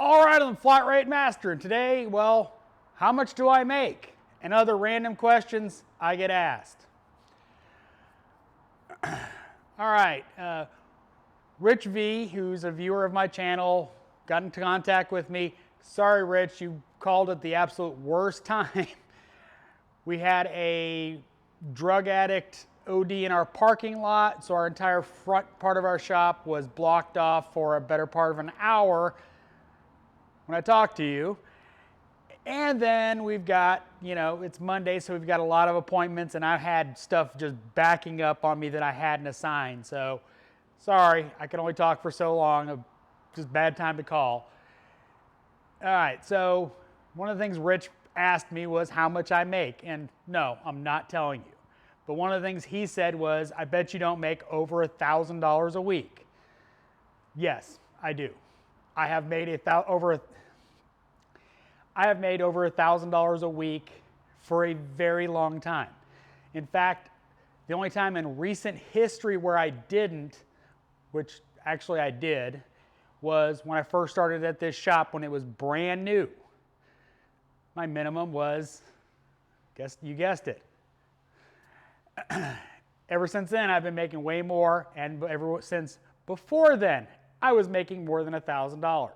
All right, I'm the Flat Rate Master, and today, well, how much do I make? And other random questions I get asked. All right, Rich V, who's a viewer of my channel, got into contact with me. Sorry, Rich, you called at the absolute worst time. We had a drug addict OD in our parking lot, so our entire front part of our shop was blocked off for a better part of an hour when I talked to you. And then we've got, it's Monday, so we've got a lot of appointments, and I had stuff just backing up on me that I hadn't assigned. So, sorry, I can only talk for so long. Just bad time to call. All right, so one of the things Rich asked me was how much I make. And no, I'm not telling you. But one of the things he said was, I bet you don't make over $1,000 a week. Yes, I do. I have made over $1,000 a week for a very long time. In fact, the only time in recent history where I didn't, which actually I did, was when I first started at this shop when it was brand new. My minimum was, you guessed it. Ever since then, I've been making way more, and ever since before then, I was making more than $1,000.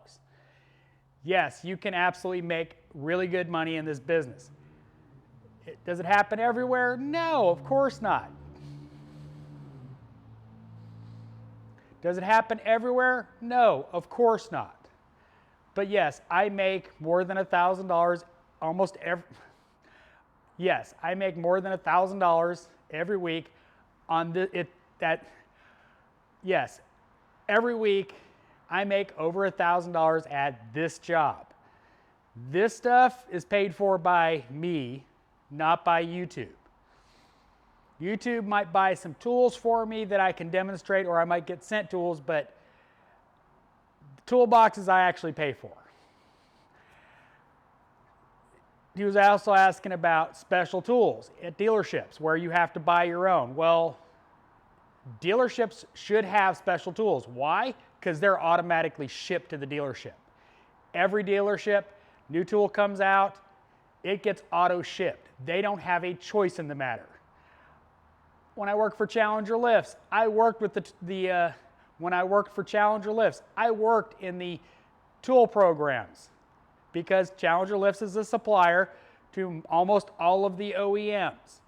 Yes, you can absolutely make really good money in this business. Does it happen everywhere? No, of course not. Does it happen everywhere? No, of course not. But yes, I make more than $1,000 almost every. Yes, I make more than $1,000 every week on yes, every week I make over $1,000 at this job. This stuff is paid for by me, not by YouTube. YouTube might buy some tools for me that I can demonstrate, or I might get sent tools, but the toolboxes I actually pay for. He was also asking about special tools at dealerships where you have to buy your own. Well, dealerships should have special tools. Why? Because they're automatically shipped to the dealership. Every dealership, new tool comes out, it gets auto shipped. They don't have a choice in the matter. When I worked for Challenger Lifts, I worked with when I worked for Challenger Lifts, I worked in the tool programs because Challenger Lifts is a supplier to almost all of the OEMs.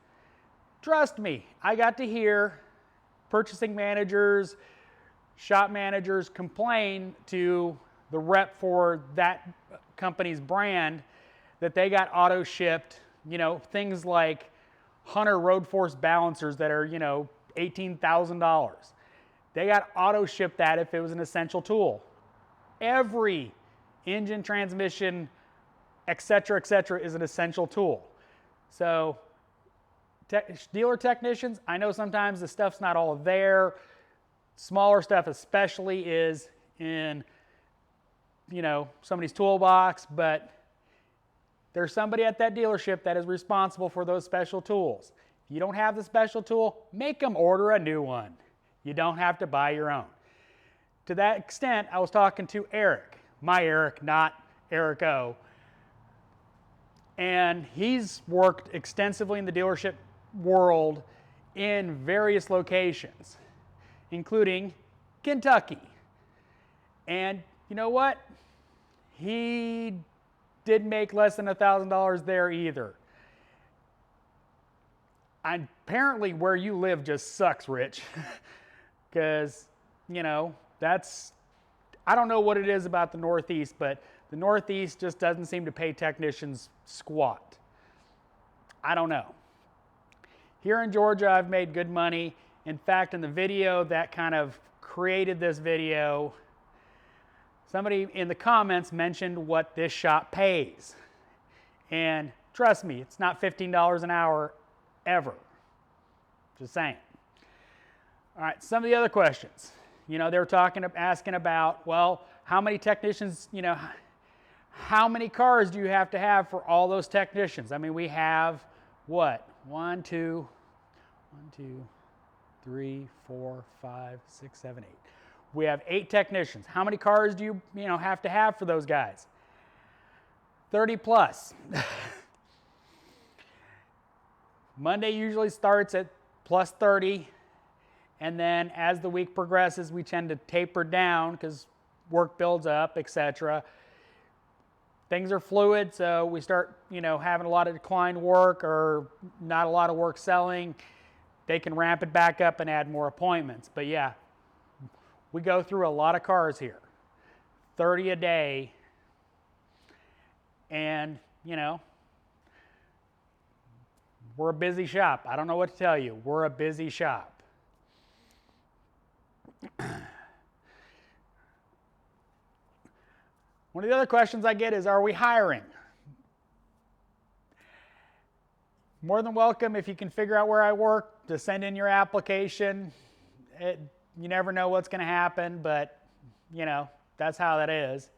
Trust me, I got to hear purchasing managers, shop managers complain to the rep for that company's brand that they got auto shipped, things like Hunter Road Force balancers that are, $18,000. They got auto shipped that if it was an essential tool. Every engine, transmission, et cetera, is an essential tool. So dealer technicians, I know sometimes the stuff's not all there. Smaller stuff especially is in, somebody's toolbox, but there's somebody at that dealership that is responsible for those special tools. If you don't have the special tool, make them order a new one. You don't have to buy your own. To that extent, I was talking to Eric, my Eric, not Eric O. And he's worked extensively in the dealership world in various locations, including Kentucky. And you know what? He didn't make less than $1,000 there either. Apparently where you live just sucks, Rich. Because, I don't know what it is about the Northeast, but the Northeast just doesn't seem to pay technicians squat. I don't know. Here in Georgia, I've made good money. In fact, in the video that kind of created this video, somebody in the comments mentioned what this shop pays. And trust me, it's not $15 an hour ever. Just saying. All right, some of the other questions. They were asking about, well, how many technicians, how many cars do you have to have for all those technicians? I mean, we have what? 1, 2, 3, 4, 5, 6, 7, 8. We have 8 technicians. How many cars do you have to have for those guys? 30 plus. Monday usually starts at plus 30, and then as the week progresses, we tend to taper down because work builds up, etc. Things are fluid, so we start, having a lot of declined work or not a lot of work selling. They can ramp it back up and add more appointments. But yeah, we go through a lot of cars here, 30 a day, and we're a busy shop. I don't know what to tell you. We're a busy shop. One of the other questions I get is, are we hiring? More than welcome, if you can figure out where I work, to send in your application. You never know what's going to happen, but that's how that is.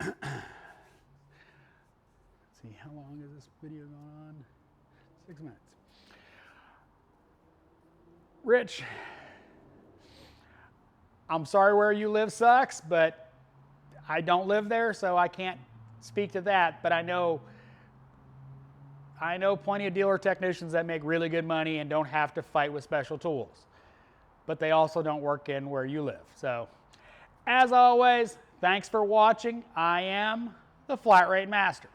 Let's see, how long is this video going on? 6 minutes. Rich, I'm sorry where you live sucks, but I don't live there, so I can't speak to that. But I know plenty of dealer technicians that make really good money and don't have to fight with special tools. But they also don't work in where you live. So, as always, thanks for watching. I am the Flat Rate Master.